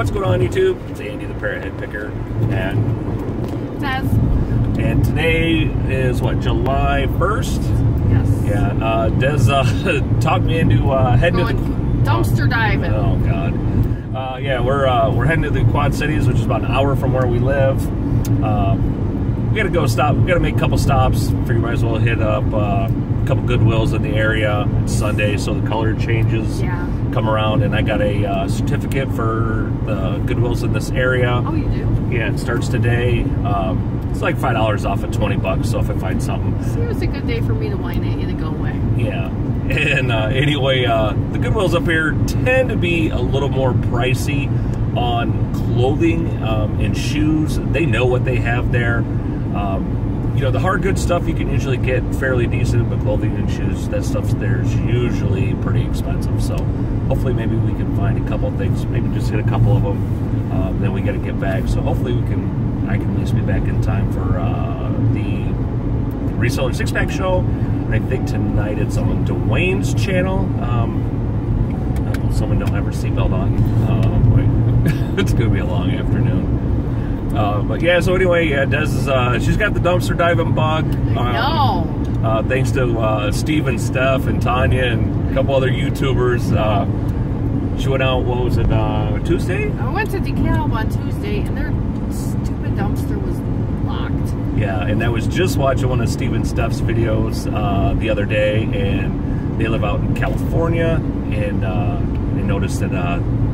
What's going on, YouTube? It's Andy, the Parrot Head Picker, and Des. And today is what, July 1st? Yes. Yeah. Des talked me into heading to the dumpster diving. Oh God. Yeah, we're heading to the Quad Cities, which is about an hour from where we live. We gotta go stop. We gotta make a couple stops. Figure might as well hit up a couple Goodwills in the area. It's Sunday, so the color changes. Yeah. Come around, and I got a certificate for the Goodwills in this area. Oh, you do? Yeah, it starts today. It's like $5 off at $20. So if I find something, see, it was a good day for me to whine at you to go away. Yeah. And anyway, the Goodwills up here tend to be a little more pricey on clothing and shoes. They know what they have there. You know, the hard goods stuff you can usually get fairly decent, but clothing and shoes, that stuff there's usually pretty expensive. So hopefully maybe we can find a couple of things, maybe just hit a couple of them. Then we got to get back. So hopefully I can at least be back in time for the Reseller Six-Pack Show. And I think tonight it's on Dwayne's channel. Someone don't have her seatbelt on. Boy. It's going to be a long afternoon. But yeah, so anyway, yeah, Des is, she's got the dumpster diving bug. Thanks to Steve and Steph and Tanya and a couple other YouTubers. She went out, what was it, Tuesday? I went to DeKalb on Tuesday, and their stupid dumpster was locked. Yeah, and I was just watching one of Steve and Steph's videos the other day, and they live out in California, and they noticed that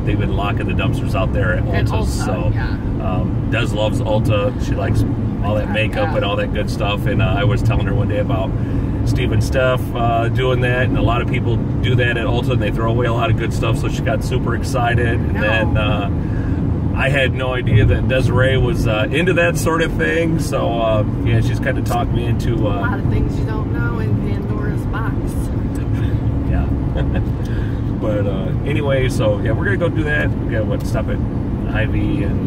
they've been locking the dumpsters out there at Ulta. So yeah. Des loves Ulta. She likes all that makeup and all that good stuff. And I was telling her one day about Steve and Steph doing that, and a lot of people do that at Ulta, and they throw away a lot of good stuff. So she got super excited, and then I had no idea that Desiree was into that sort of thing. So yeah, she's kind of talked me into a lot of things you don't know in Pandora's box. Yeah. But anyway, so yeah, we're gonna go do that. We gotta stop at Ivy, and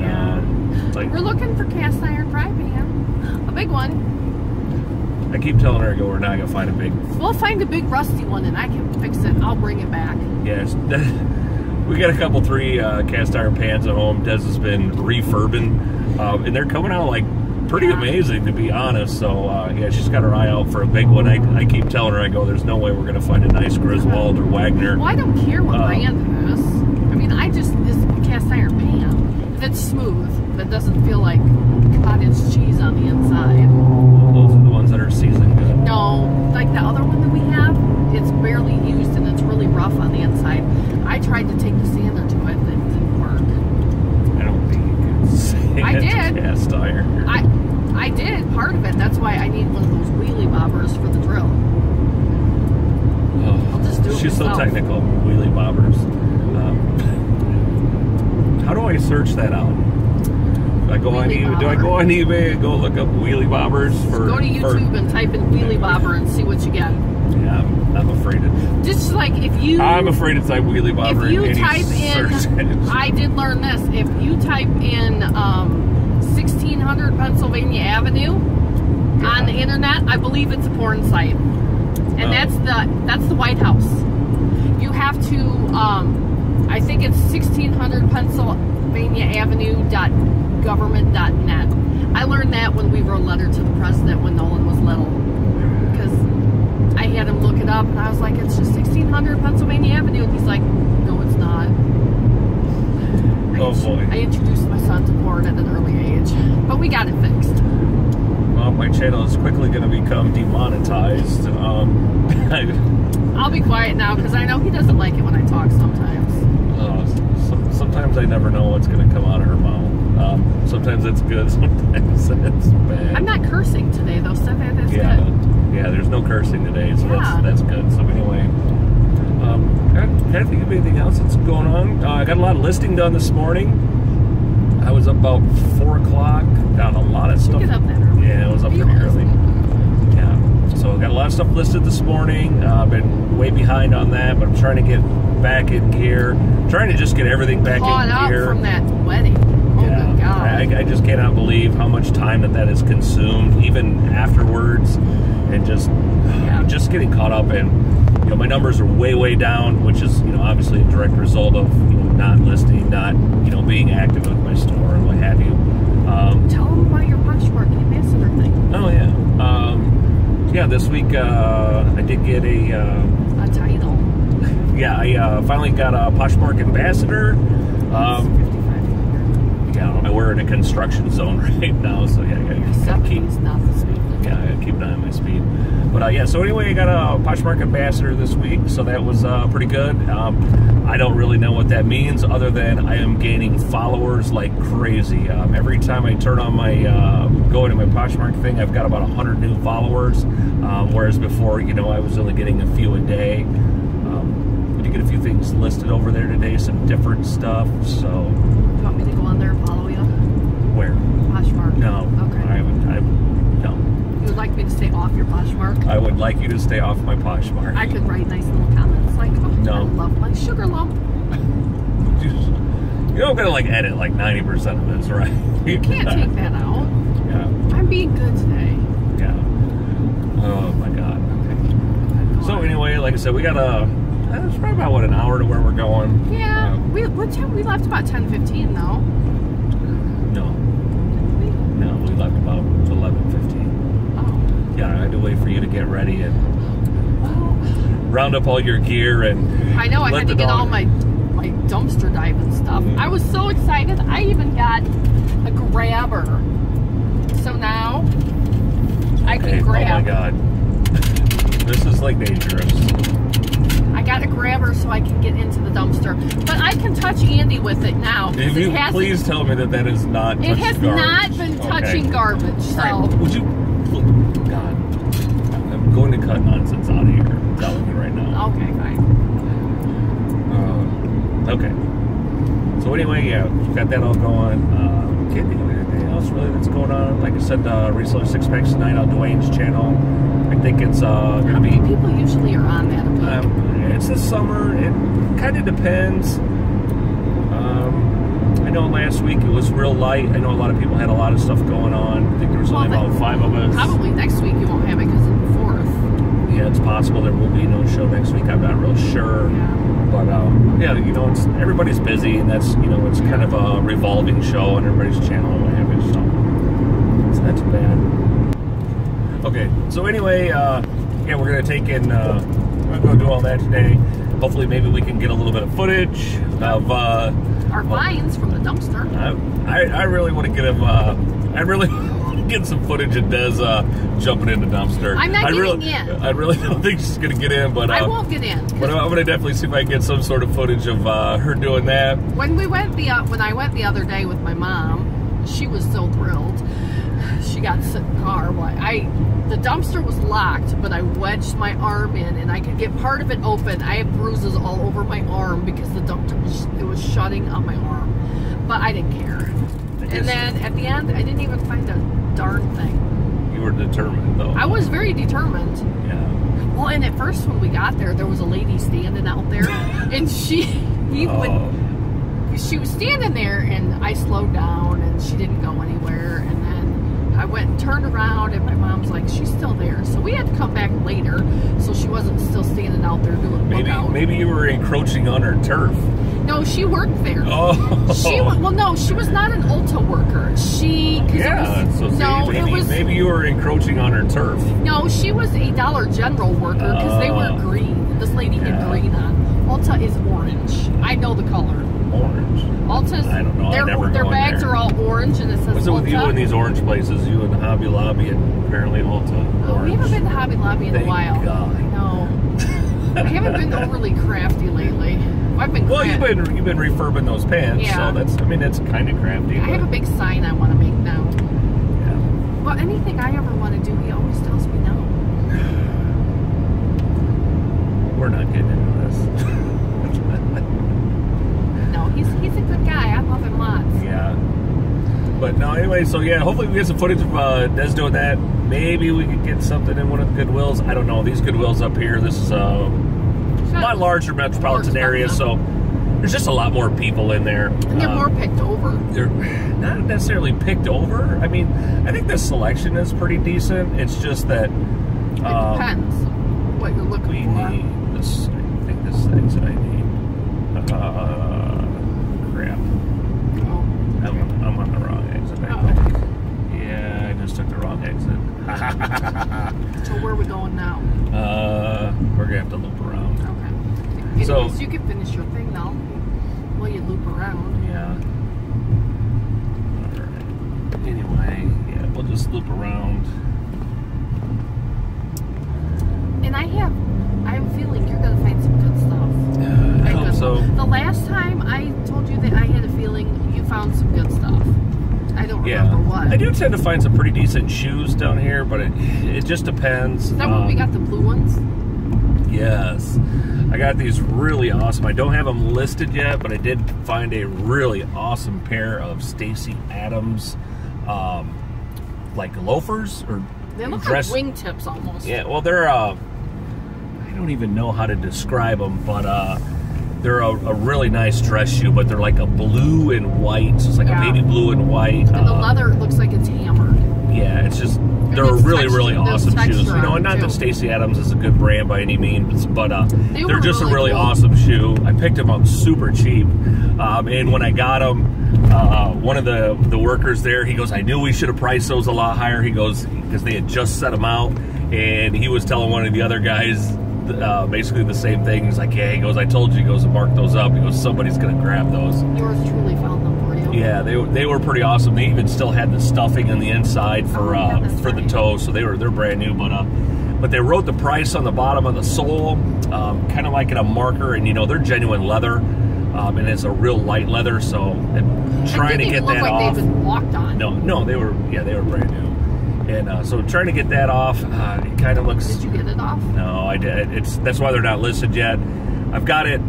we're looking for cast iron fry pan, a big one. I keep telling her, we're not gonna find a big. We'll find a big rusty one, and I can fix it. I'll bring it back. Yes, we got a couple, 3 cast iron pans at home. Des has been refurbing, and they're coming out like pretty amazing, to be honest. So yeah, she's got her eye out for a big one. I keep telling her, there's no way we're gonna find a nice Griswold or Wagner. Well, I don't care what brand it is. I mean, it's a cast iron pan. If it's smooth, that doesn't feel like cottage cheese on the inside. Those are the ones that are seasoned good. No, like the other one that we have, it's barely used and it's really rough on the inside. I tried to take the sander to it, and it didn't work. I don't think you can sand I did. Cast iron. I did, part of it. That's why I need one of those wheelie bobbers for the drill. Oh, I'll just do it she's myself. so technical. Wheelie bobbers. How do I search that out? Do I go on eBay and go look up wheelie bobbers for? Go to YouTube and type in wheelie bobber and see what you get. Yeah, I'm afraid of. Just like if you. I'm afraid to type wheelie bobber. If you in type in, I did learn this. If you type in 1600 Pennsylvania Avenue on the internet, I believe it's a porn site, and that's the White House. You have to. I think it's 1600 Pennsylvania Avenue.government.net. I learned that when we wrote a letter to the president when Nolan was little, because I had him look it up, and I was like, it's just 1600 Pennsylvania Avenue, and he's like, no, it's not. Oh boy! I introduced my son to porn at an early age, but we got it fixed. Well, my channel is quickly going to become demonetized. I'll be quiet now because I know he doesn't like it when I talk sometimes. Sometimes I never know what's going to come out of her mouth. Sometimes it's good, sometimes it's bad. I'm not cursing today, though, so that's good. Yeah, there's no cursing today, so that's good. So anyway, I can't think of anything else that's going on. I got a lot of listing done this morning. I was up about 4 o'clock. Got a lot of stuff. You get up that early. Yeah, I was up pretty early. Yeah, so I got a lot of stuff listed this morning. I've been way behind on that, but I'm trying to get back in gear. Trying to just get everything back in gear. Caught up from that wedding. Oh, good God. I just cannot believe how much time that is consumed, even afterwards, and just getting caught up in, my numbers are way down, which is, obviously a direct result of, not listing, not, being active with my store and what have you. Tell them about your Poshmark ambassador thing. Oh, yeah. Yeah, this week I did get a title. Yeah, I finally got a Poshmark ambassador. Yeah, we're in a construction zone right now, so yeah, I gotta keep an eye on my speed. But yeah, so anyway, I got a Poshmark ambassador this week, so that was pretty good. I don't really know what that means, other than I am gaining followers like crazy. Every time I turn on my go into my Poshmark thing, I've got about 100 new followers, whereas before, I was only getting a few a day. I did get a few things listed over there today, some different stuff. So, you want me to go on there and follow you? Where? Poshmark. No. Okay. No. You would like me to stay off your Poshmark? I would like you to stay off my Poshmark. I could write nice little comments like, oh, no. I love my sugar lump. You're not gonna edit 90% of this, right? You can't take that out. Yeah. I'm being good today. Yeah. Oh my God. Okay. So anyway, like I said, we got it's probably about an hour to where we're going. Yeah. We left about 10:15 though. No. No, we left about 11:15. Oh. Yeah, I had to wait for you to get ready and round up all your gear and. I know I had to get all my dumpster diving stuff. I was so excited. I even got a grabber. So now I can grab. Oh my God. This is dangerous. I got a grabber so I can get into the dumpster. But I can touch Andy with it now. If you please tell me that is not touching garbage. It has not been touching garbage, so. Right. Would you, God, I'm going to cut nonsense out of here. I'm telling you right now. Okay, fine. Okay. So anyway, yeah, got that all going. Can't think of anything else really that's going on. Like I said, Reseller Six Packs tonight on Dwayne's channel. I think it's going to be. How many people usually are on that? It's the summer. It kind of depends. I know last week it was real light. I know a lot of people had a lot of stuff going on. I think there was only about 5 of us. Probably next week you won't have it because of the 4th. Yeah, it's possible there will be no show next week. I'm not real sure. Yeah. But yeah, it's everybody's busy, and that's it's kind of a revolving show on everybody's channel and what have you. So it's not too bad. Okay, so anyway, yeah, we're gonna take in. We're gonna go do all that today. Hopefully, maybe we can get a little bit of footage of our finds from the dumpster. I really want to get him. I really want to get some footage of Des jumping in the dumpster. I'm not getting in. I really don't think she's gonna get in, but I won't get in. But I'm gonna definitely see if I can get some sort of footage of her doing that. When I went the other day with my mom, she was so thrilled. She got to sit in the car. The dumpster was locked, but I wedged my arm in, and I could get part of it open. I have bruises all over my arm because the dumpster was shutting on my arm, but I didn't care. And then at the end, I didn't even find a darn thing. You were determined, though. I was very determined. Yeah. Well, and at first when we got there was a lady standing out there, and she was standing there, and I slowed down, and she didn't go anywhere, and then I went and turned around, and my mom's like, she's still there. So we had to come back later, so she wasn't still standing out there doing lookout. Maybe you were encroaching on her turf. No, she worked there. Oh. No, she was not an Ulta worker. Maybe you were encroaching on her turf. No, she was a Dollar General worker because they were green. This lady had green on. Ulta is orange. I know the color. Orange. Ulta's, I don't know. Their bags are all orange, and it says What's it with you in these orange places? You and Hobby Lobby and apparently Ulta. Oh, we haven't been to Hobby Lobby in a while. God. I know. I haven't been overly crafty lately. I've been. Well, you've been refurbing those pants, so that's kind of crafty. I have a big sign I want to make now. Yeah. Well, anything I ever want to do, he always tells me no. We're not getting into this. No, he's a good guy. I love him lots. Yeah. But no, anyway, so yeah, hopefully we get some footage of Des doing that. Maybe we could get something in one of the Goodwills. I don't know. These Goodwills up here, this is a lot larger metropolitan area, so there's just a lot more people in there. And they're more picked over. They're not necessarily picked over. I mean, I think the selection is pretty decent. It's just that it depends what you're looking for. We need this. I think this thing's that I need. Crap. Oh, okay. I'm on the wrong exit. I think. Yeah, I just took the wrong exit. So where are we going now? We're gonna have to loop around. Okay. Anyways, So you can finish your thing now while you loop around. yeah. All right. Anyway, yeah, we'll just loop around. And I have a feeling you're gonna find some good stuff. I hope so. The last time I told you that I had a feeling you found some good stuff. I don't remember what. I do tend to find some pretty decent shoes down here, but it just depends. Is that when we got the blue ones? Yes. I got these really awesome. I don't have them listed yet, but I did find a really awesome pair of Stacey Adams, like loafers or they look dress. like wingtips almost. Yeah, well, they're I don't even know how to describe them, but they're a really nice dress shoe, but they're like a blue and white. So it's like a baby blue and white. And the leather looks like it's hammered. Yeah, it's just they're really awesome shoes. You know, and not that Stacey Adams is a good brand by any means, but they're just a really awesome shoe. I picked them up super cheap, and when I got them, one of the workers there, he goes, "I knew we should have priced those a lot higher." He goes, because they had just set them out, and he was telling one of the other guys basically the same thing. He's like, "Yeah," he goes, "I told you." He goes, "Mark those up." He goes, "Somebody's gonna grab those." Yours truly found them for you. Yeah, they were pretty awesome. They even still had the stuffing on the inside for the toe, so they're brand new. But they wrote the price on the bottom of the sole, kind of like in a marker, and you know they're genuine leather, and it's a real light leather. So trying to get that off. They've been walked on. No, they were brand new. And so trying to get that off, it kind of looks. Did you get it off? No, I did. That's why they're not listed yet. I've got it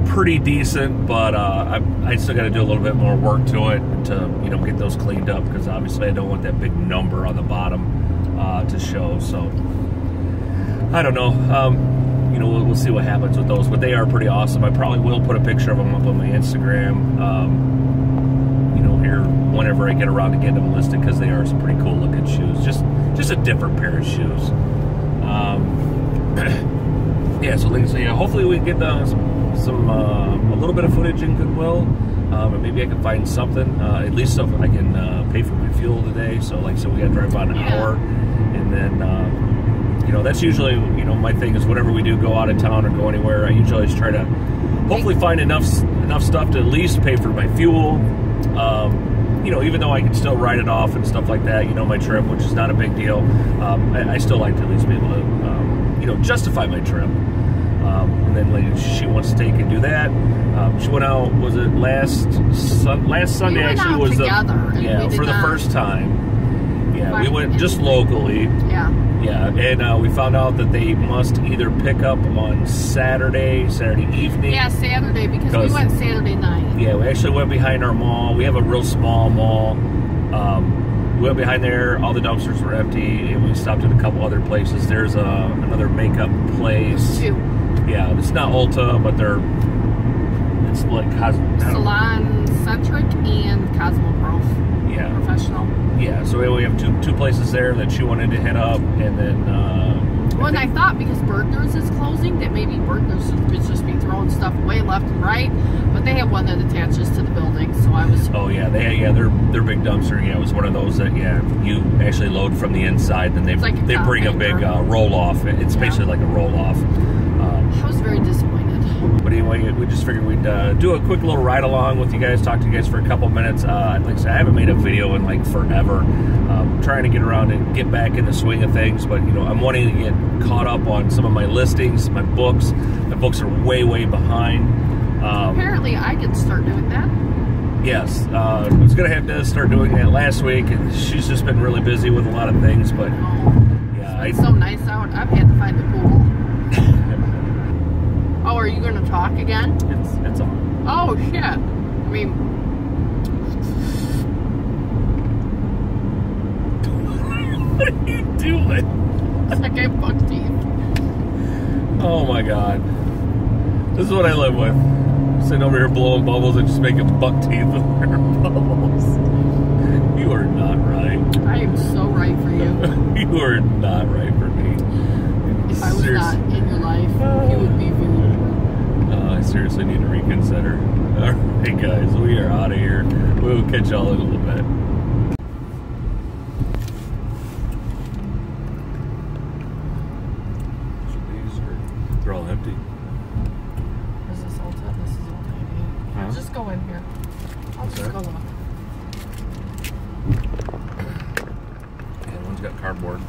pretty decent, but I still got to do a little bit more work to it to get those cleaned up, because obviously I don't want that big number on the bottom to show. So I don't know. We'll see what happens with those, but they are pretty awesome. I probably will put a picture of them up on my Instagram. Here whenever I get around to getting them listed, because they are some pretty cool looking shoes. Just a different pair of shoes. Yeah, so hopefully we can get a little bit of footage in Goodwill, and maybe I can find something at least so I can pay for my fuel today. So we got to drive about an hour, and then that's usually my thing is whenever we do go out of town or go anywhere, I usually just try to hopefully find enough stuff to at least pay for my fuel. Even though I can still write it off and stuff like that, my trip, which is not a big deal, I still like to at least be able to, justify my trip. And then she wants to take and do that. She went out, was it last Sunday actually was for the first time. Yeah, we went just locally. Yeah. Yeah, and we found out that they must either pick up on Saturday evening. Yeah, Saturday, because we went Saturday night. Yeah, we actually went behind our mall. We have a real small mall. We went behind there. All the dumpsters were empty, and we stopped at a couple other places. There's another makeup place. Two. Yeah, it's not Ulta, but it's like Salon Centric and Cosmo Prof. Yeah. Professional. Yeah, so we have two places there that she wanted to hit up, and then. Well, I thought because Bergner's is closing, that maybe Bergner's could just be throwing stuff away left and right, but they have one that attaches to the building, so I was. Oh yeah, their big dumpster. Yeah, it was one of those that you actually load from the inside, then they bring a big roll off. It's basically like a roll off. I was very disappointed. But anyway, we just figured we'd do a quick little ride along with you guys, talk to you guys for a couple minutes. Like I said, I haven't made a video in forever. Trying to get around and get back in the swing of things, but I'm wanting to get caught up on some of my listings, my books. My books are way behind. Apparently, I could start doing that. Yes, I was gonna have to start doing that last week, and she's just been really busy with a lot of things. But yeah, it's so nice out. I've had to find the pool. Oh, are you going to talk again? It's on. Oh, shit. I mean... What are you doing? It's like I buck teeth. Oh, my God. This is what I live with. Sitting over here blowing bubbles and just making buck teeth with her bubbles. You are not right. I am so right for you. You are not right for me. If I was not in your life, you would be food. I seriously need to reconsider. Alright guys, we are out of here. We'll catch y'all in a little bit. They're all empty. Is this Ulta? This is Ulta. I'll just go in here. I'll just go look. Yeah, one's got cardboard.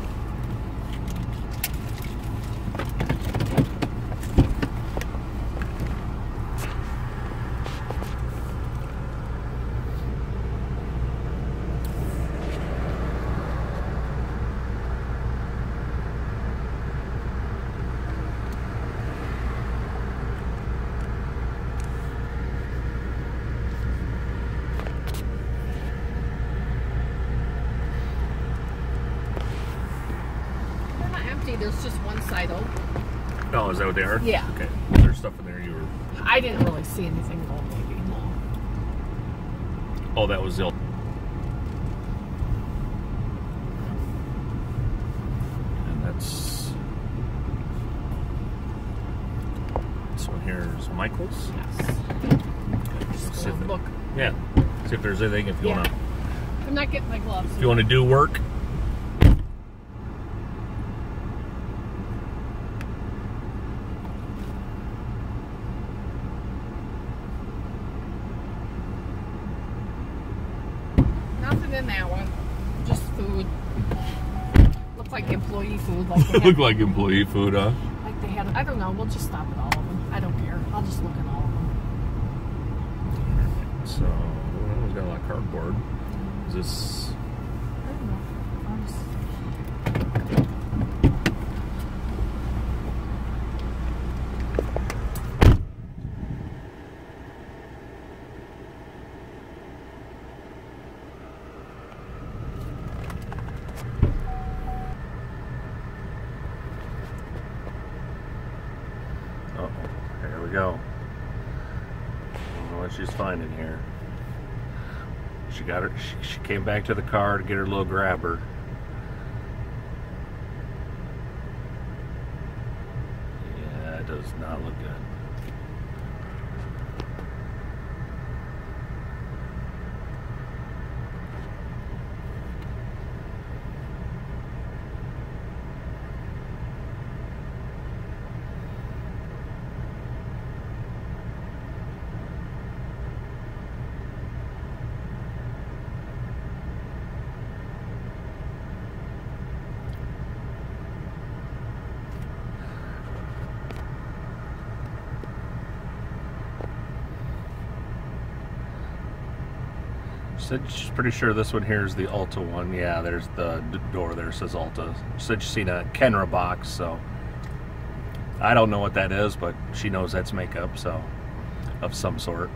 There's just one side open. Oh, is that what they are? Yeah. Okay. Well, there's stuff in there you were... I didn't really see anything gold, maybe. No. Oh, that was the... And that's... This one here is Michael's? Yes. Okay. Just See if look. Yeah. See if there's anything if you want to... I'm not getting my gloves. If you want to do work... Nothing in that one. Just food. Looked like employee food. Like they Look like employee food, huh? Like they had. I don't know. We'll just stop at all of them. I don't care. I'll just look at all of them. So, well, we've got a lot of cardboard. Is this... I don't know. I'll just... There we go. I don't know what she's finding here. She got her. She came back to the car to get her little grabber. Yeah, it does not look good. Said she's pretty sure this one here is the Ulta one. Yeah, there's the door there says Ulta. She said she's seen a Kenra box, so I don't know what that is, but she knows that's makeup, so of some sort.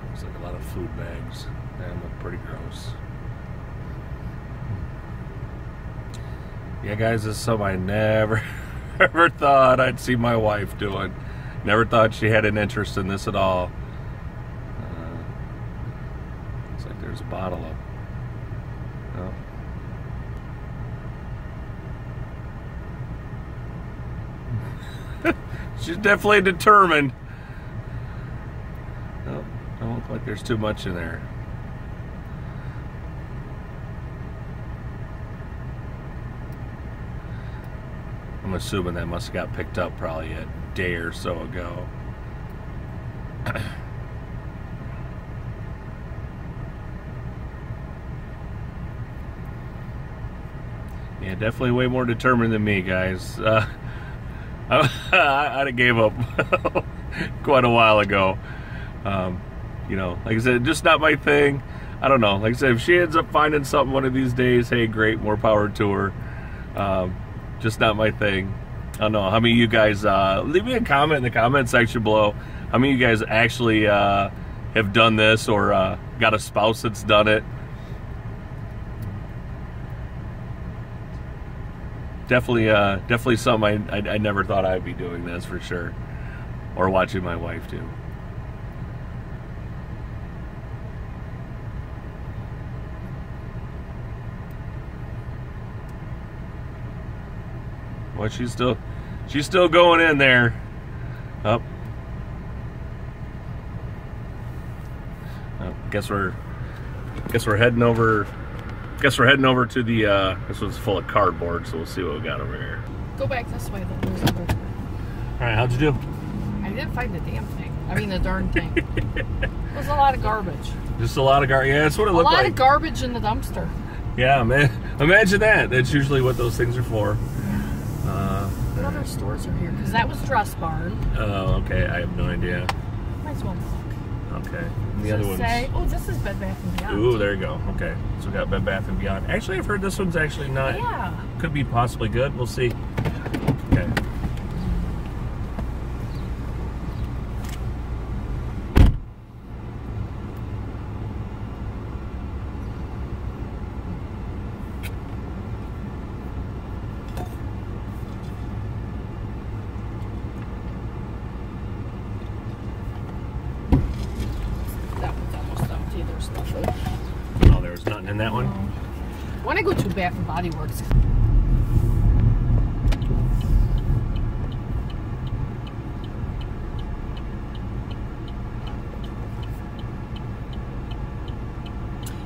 Looks like a lot of food bags. They look pretty gross. Yeah, guys, this is something I never ever thought I'd see my wife doing. Never thought she had an interest in this at all. Looks like there's a bottle of... Oh. She's definitely determined. Oh, don't look like there's too much in there. I'm assuming that must have got picked up probably a day or so ago. Yeah, definitely way more determined than me, guys. I'd have gave up quite a while ago. You know, like I said, just not my thing. I don't know. Like I said, if she ends up finding something one of these days, hey, great, more power to her. Just not my thing. I don't know how many of you guys leave me a comment in the comment section below. How many of you guys actually have done this or got a spouse that's done it? Definitely something I never thought I'd be doing this for sure, or watching my wife do. Well, she's still going in there. Up. Guess we're heading over. Guess we're heading over to the. This one's full of cardboard, so we'll see what we got over here. Go back this way then. All right, how'd you do? I didn't find the damn thing. I mean the darn thing. It was a lot of garbage. Just a lot of garbage. Yeah, that's what it looked like. A lot of garbage in the dumpster. Yeah, man. Imagine that. That's usually what those things are for. What other stores are here? Because that was Dress Barn. Oh, okay. I have no idea. Might as well look. Okay. And the other ones. Oh, this is Bed Bath & Beyond. Ooh, there you go. Okay. So we got Bed Bath & Beyond. Actually, I've heard this one's actually not. Yeah. Could be possibly good. We'll see. Okay. Oh, there was nothing in that one? When I go to Bath & Body Works.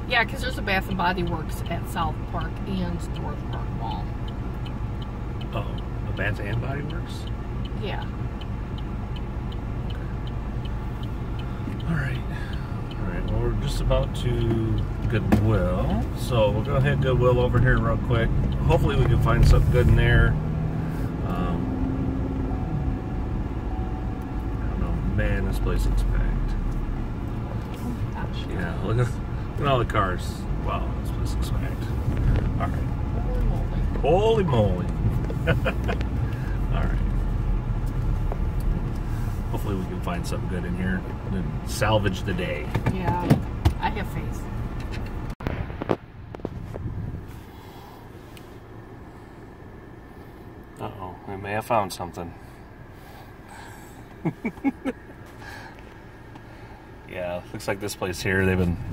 Yeah, because there's a Bath & Body Works at South Park and North Park Mall. Oh, a Bath & Body Works? Yeah. Okay. All right. Well, we're just about to Goodwill, so we'll go ahead and Goodwill over here real quick. Hopefully we can find something good in there. I don't know. Man, this place looks packed. Oh my gosh. Yeah, look at all the cars. Wow, this place looks packed. All right. Holy moly. All right. Hopefully we can find something good in here and salvage the day. Yeah, I have faith. Uh-oh, we may have found something. Yeah, looks like this place here,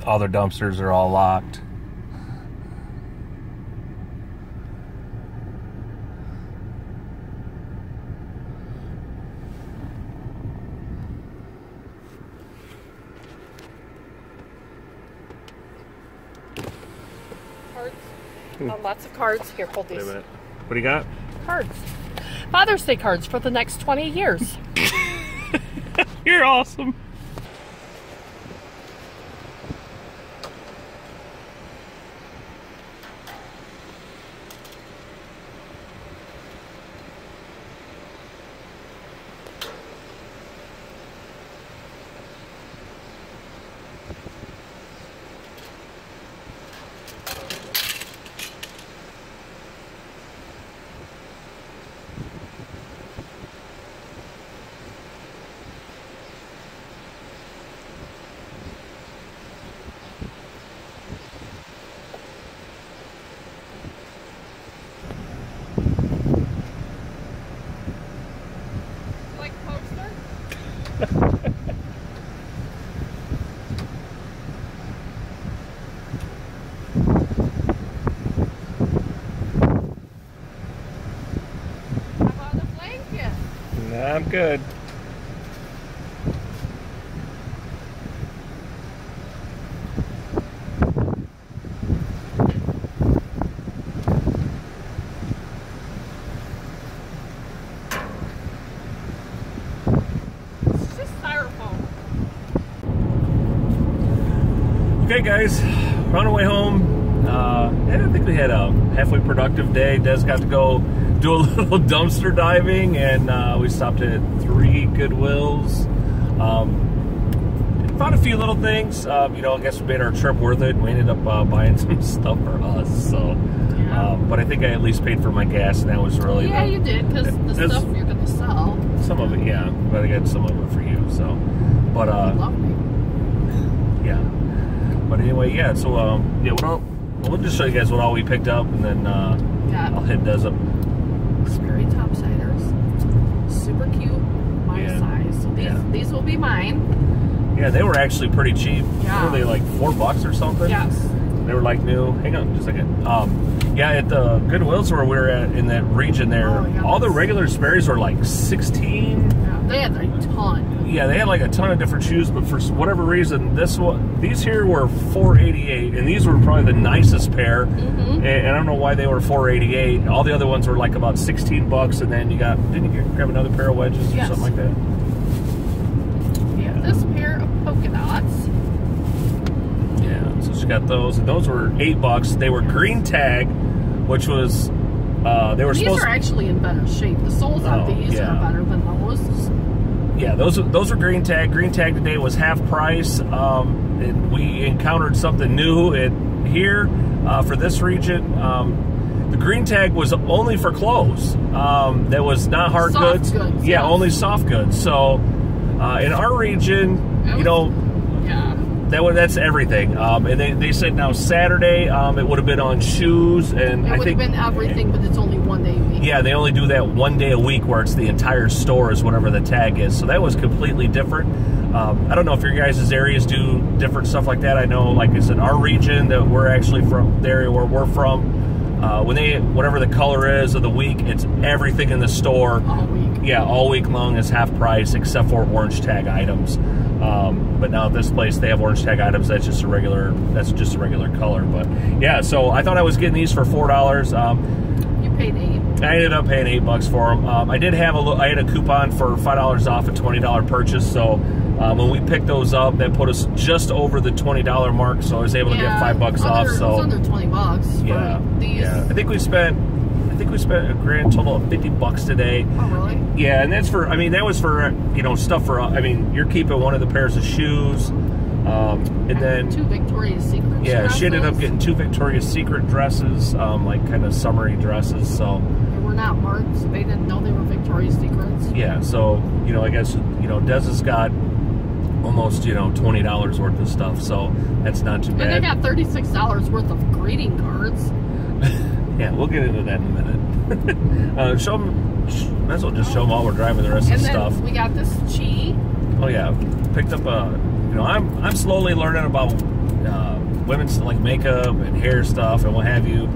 all their dumpsters are all locked. Lots of cards. Here, hold these. Wait a minute. What do you got? Cards. Father's Day cards for the next 20 years. You're awesome. I'm good. It's just styrofoam. Okay, guys, we're on our way home. I think we had a halfway productive day. Des got to go do a little dumpster diving, and we stopped at 3 Goodwills. found a few little things. You know, I guess we made our trip worth it. We ended up buying some stuff for us. So, but I think I at least paid for my gas, and that was really you did, because the stuff you're gonna sell. Some of it, yeah, but I got some of it for you. So, but yeah. But anyway, yeah. So yeah, we'll just show you guys what all we picked up, and then I'll hit Des up. Sperry topsiders, super cute, my size. So these will be mine. Yeah, they were actually pretty cheap. Yeah. Were they like $4 or something? Yes. They were like new. Hang on just a second. Yeah, at the Goodwills where we were at in that region there, all the regular Sperry's were like 16. Yeah, they had a ton. Yeah, they had like a ton of different shoes, but for whatever reason, these here were $4.88, and these were probably the nicest pair. And I don't know why they were $4.88. All the other ones were like about $16, and then didn't you grab another pair of wedges or something like that? Yeah, this pair of polka dots. Yeah, so she got those, and those were $8. They were green tag, which was they were These are actually in better shape. The soles on these are better than those. Yeah, those were green tag. Green tag today was half price. And we encountered something new here for this region. The green tag was only for clothes. That was not hard goods. Yeah, only soft goods. So in our region, you know, that's everything. And they said now Saturday it would have been on shoes, and it would have been everything, but it's only 1 day a week. Yeah, they only do that 1 day a week where it's the entire store is whatever the tag is. So that was completely different. I don't know if your guys' areas do different stuff like that. I know, like I said, our region that we're actually from, the area where we're from, whatever the color is of the week, it's everything in the store. All week. Yeah, all week long is half price except for orange tag items. But now at this place they have orange tag items. That's just a regular color. But yeah, so I thought I was getting these for $4. You paid $8. I ended up paying $8 for them. I did have I had a coupon for $5 off a $20 purchase. So when we picked those up, that put us just over the $20 mark. So I was able to get $5 off. So it was under $20. Yeah, these. I think we spent a grand total of $50 today. Oh, really? Yeah, and that's for, I mean, that was for, you know, stuff for, I mean, you're keeping one of the pairs of shoes, and then 2 Victoria's Secret dresses. She ended up getting 2 Victoria's Secret dresses, like kind of summery dresses, so. They were not marked, so they didn't know they were Victoria's Secrets. Yeah, so, you know, I guess, you know, Des has got almost, you know, $20 worth of stuff, so that's not too bad. And they got $36 worth of greeting cards. Yeah, we'll get into that in a minute. Show them, might as well just show them while we're driving the rest of the stuff. We got this Chi. Oh yeah, picked up you know, I'm slowly learning about women's like makeup and hair stuff and what have you.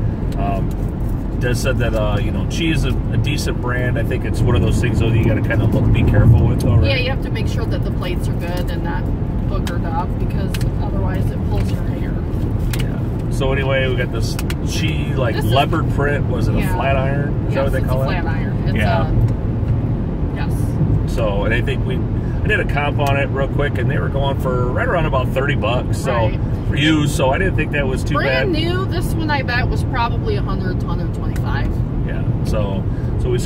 Des said that you know, Chi is a decent brand. I think it's one of those things though that you got to kind of be careful with. Though, right? Yeah, you have to make sure that the plates are good and not boogered up, because otherwise it pulls your hair. So anyway, we got this Chi like leopard print. Was it a flat iron? Is that what they call it? Flat iron. It's yes. So, and I think I did a comp on it real quick, and they were going for right around about $30. So for used, so I didn't think that was too bad. Brand new, this one I bet was probably 100 to 125. Yeah. So we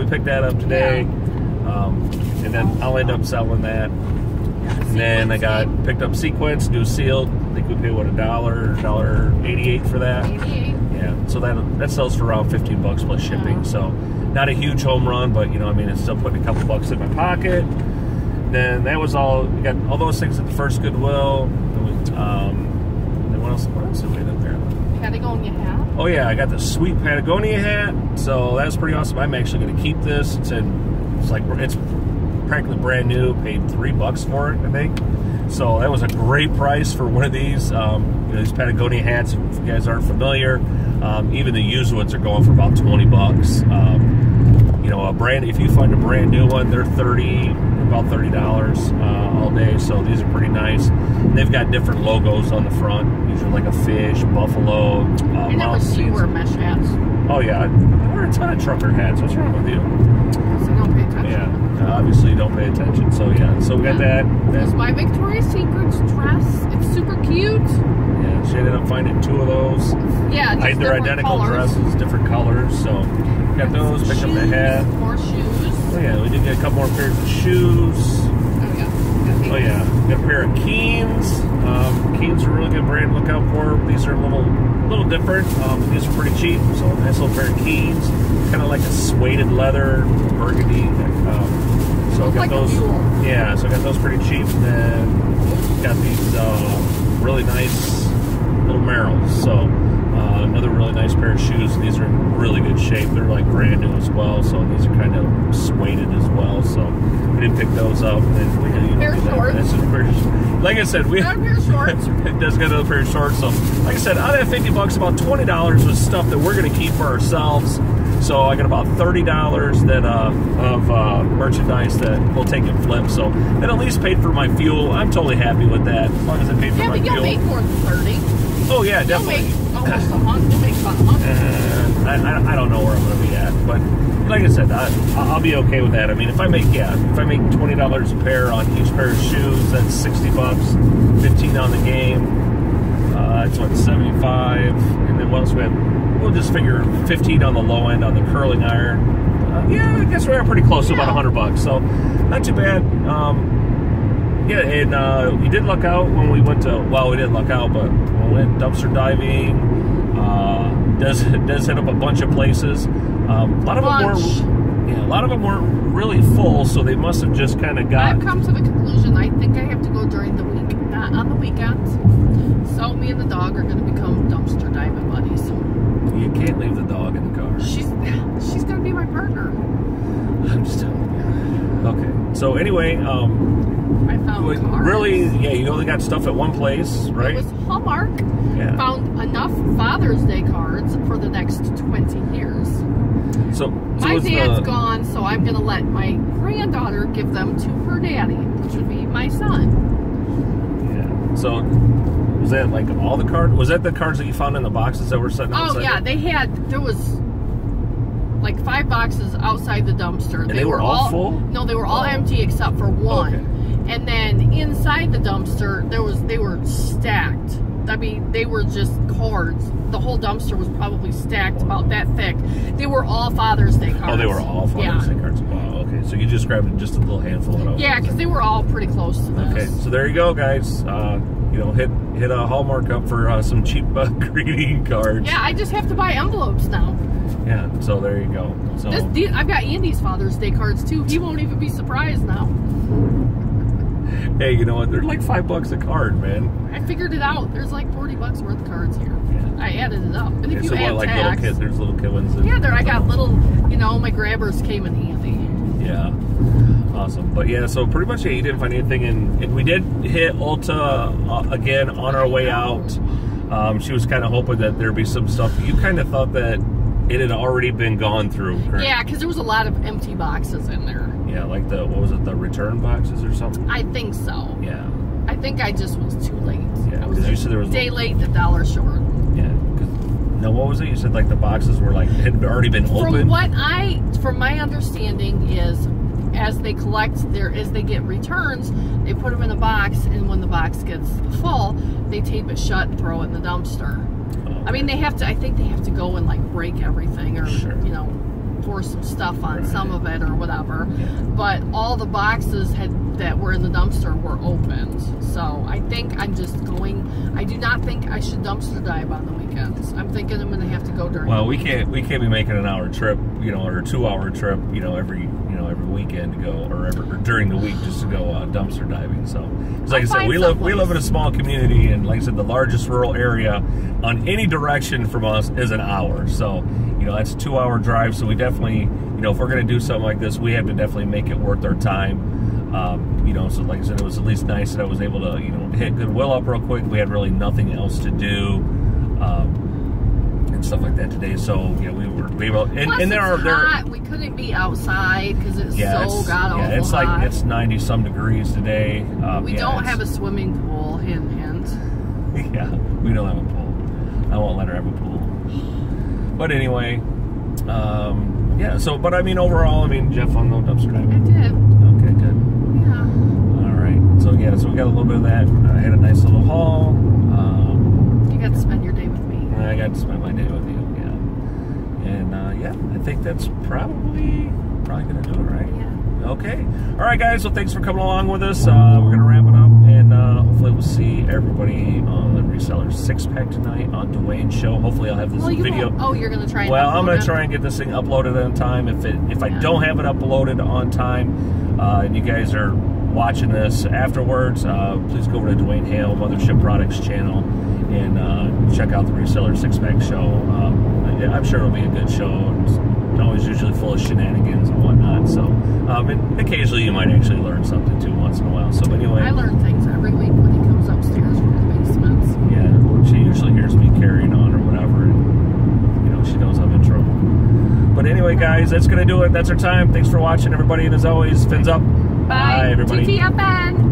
picked that up today, and then I'll end up selling that. And then I picked up Sequence, new sealed. I think we paid what, $1.88 for that. 88. Yeah, so that sells for around $15 plus shipping. So not a huge home run, but you know, I mean, it's still putting a couple bucks in my pocket. Then that was all. We got all those things at the first Goodwill. Then what else did we get up there? Patagonia hat. Oh yeah, I got the sweet Patagonia hat. So that's pretty awesome. I'm actually going to keep this. It's practically brand new. Paid $3 for it, I think. So that was a great price for one of these. You know, these Patagonia hats, if you guys aren't familiar, even the used ones are going for about $20. You know, if you find a brand new one, they're about $30 all day. So these are pretty nice. And they've got different logos on the front. These are like a fish, buffalo, I never see you wear mesh hats. Oh yeah, I wear a ton of trucker hats. What's wrong with you? So don't pay attention. Yeah, obviously don't pay attention. So yeah, so we got that. This is my Victoria's Secret dress. It's super cute. Yeah, she ended up finding 2 of those. Yeah, just they're identical dresses, different colors. So got those. Picked up the hat. More shoes. Oh yeah, we did get a couple more pairs of shoes. Oh yeah. stockings. Oh yeah, got a pair of Keens. Keens are a really good brand to look out for. These are a little different. These are pretty cheap, so a nice little pair of Keens. Kind of like a suede leather, burgundy. So I got like those. Yeah, so I got those pretty cheap. And then got these really nice little Merrells. So another really nice pair of shoes. These are in really good shape. They're like brand new as well. So these are kind of suede as well. So we didn't pick those up. And then we had pair of shorts. Like I said, we got a pair of shorts. It does get another pair of shorts. So like I said, out of that $50, about $20 was stuff that we're going to keep for ourselves. So I got about $30 that of merchandise that we'll take and flip. So that at least paid for my fuel. I'm totally happy with that, as long as I paid for my fuel. Yeah, but you'll make more than 30. Oh yeah, definitely. You'll make almost 100. You'll make about 100. I don't know where I'm going to be at, but like I said, I'll be okay with that. I mean, if I make $20 a pair on each pair of shoes, that's $60. 15 on the game. That's what, 75. And then what else we have? We'll just figure 15 on the low end on the curling iron. Yeah, I guess we're pretty close to about $100. So not too bad. Yeah, and we did luck out when we went to. Well, we didn't luck out, but we went dumpster diving. Does hit up a bunch of places. A lot of them weren't really full, so they must have just kind of got. I've come to the conclusion I think I have to go during the week, not on the weekends. So me and the dog are going to become dumpster diving buddies. You can't leave the dog in the car. She's going to be my partner. I'm just telling you. Okay. So anyway, I found cards. Really, yeah, you only got stuff at one place, right? It was Hallmark. Yeah. Found enough Father's Day cards for the next 20 years. So my dad's gone, so I'm going to let my granddaughter give them to her daddy, which would be my son. Yeah. So was that like all the cards? Was that the cards that you found in the boxes that were sitting outside? Oh yeah, there was like 5 boxes outside the dumpster. And they were all full? No, they were all empty except for one. Okay. And then inside the dumpster, they were stacked. I mean, they were just cards. The whole dumpster was probably stacked about that thick. They were all Father's Day cards. Oh, they were all Father's Day cards. Wow, okay. So you just grabbed just a little handful of them. Yeah, because they were all pretty close to this. Okay, so there you go, guys. You know, hit a Hallmark up for some cheap greeting cards. Yeah, I just have to buy envelopes now. Yeah, so there you go. So I've got Andy's Father's Day cards too. He won't even be surprised now. Hey, you know what? They're like $5 a card, man. I figured it out. There's like 40 bucks worth of cards here. Yeah. I added it up. And if you add like tax, little kids, there's little kid ones. Yeah, I got little. You know, my grabbers came in handy. Yeah. Awesome. But yeah, so pretty much you didn't find anything, and we did hit Ulta again on our way out. She was kind of hoping that there'd be some stuff. You kind of thought that it had already been gone through, correct? Yeah, because there was a lot of empty boxes in there. Yeah, like the, what was it, the return boxes or something? I think so. Yeah. I think I just was too late. Yeah, I was you said there was a day late, $1 short. Yeah. No, what was it? You said like the boxes were like had already been opened. From my understanding is, as they get returns, they put them in a box, and when the box gets full, they tape it shut and throw it in the dumpster. Oh. I mean, I think they have to go and like break everything, or you know, pour some stuff on some of it or whatever. Yeah. But all the boxes that were in the dumpster were opened. So I think I'm just going. I do not think I should dumpster dive on the weekends. I'm thinking I'm going to have to go during. Well, we can't be making an hour trip, you know, or a 2-hour trip, you know, every weekend to go, or during the week just to go dumpster diving. So, like I said, we live in a small community, and like I said, the largest rural area on any direction from us is an hour. So, you know, that's a 2-hour drive. So we definitely, you know, if we're going to do something like this, we have to definitely make it worth our time. You know, so like I said, it was at least nice that I was able to, you know, hit Goodwill up real quick. We had really nothing else to do, and stuff like that today. So yeah, we were able. And there are we couldn't be outside because it's so god awful. Yeah, it's hot. like it's 90-some degrees today. We don't have a swimming pool. Hint, hint. Yeah, we don't have a pool. I won't let her have a pool. But anyway, yeah. So, but I mean, overall, I mean, Jeff on the dumpster diving. I did. Okay, good. Yeah. All right. So yeah, so we got a little bit of that. I had a nice little haul. You got to spend your day with me. I got to spend my day with you. Yeah. And yeah, I think that's probably gonna do it, right? Yeah. Okay. All right, guys. So thanks for coming along with us. We're gonna wrap hopefully we'll see everybody on the Reseller Six-Pack tonight on Dwayne's show. Hopefully I'll have this video. Oh, you're going to try and Well, I'm going to try and get this thing uploaded on time. If I don't have it uploaded on time, and you guys are watching this afterwards, please go over to Dwayne Hale Mothership Products channel and check out the Reseller Six-Pack show. I'm sure it'll be a good show. It's always usually full of shenanigans and whatnot. So, and occasionally you might actually learn something too once in a while. So anyway, I learn things every week when he comes upstairs from the basements. Yeah, she usually hears me carrying on or whatever, and you know she knows I'm in trouble. But anyway, guys, that's gonna do it. That's our time. Thanks for watching, everybody, and as always, fins up. Bye, everybody. TTFN.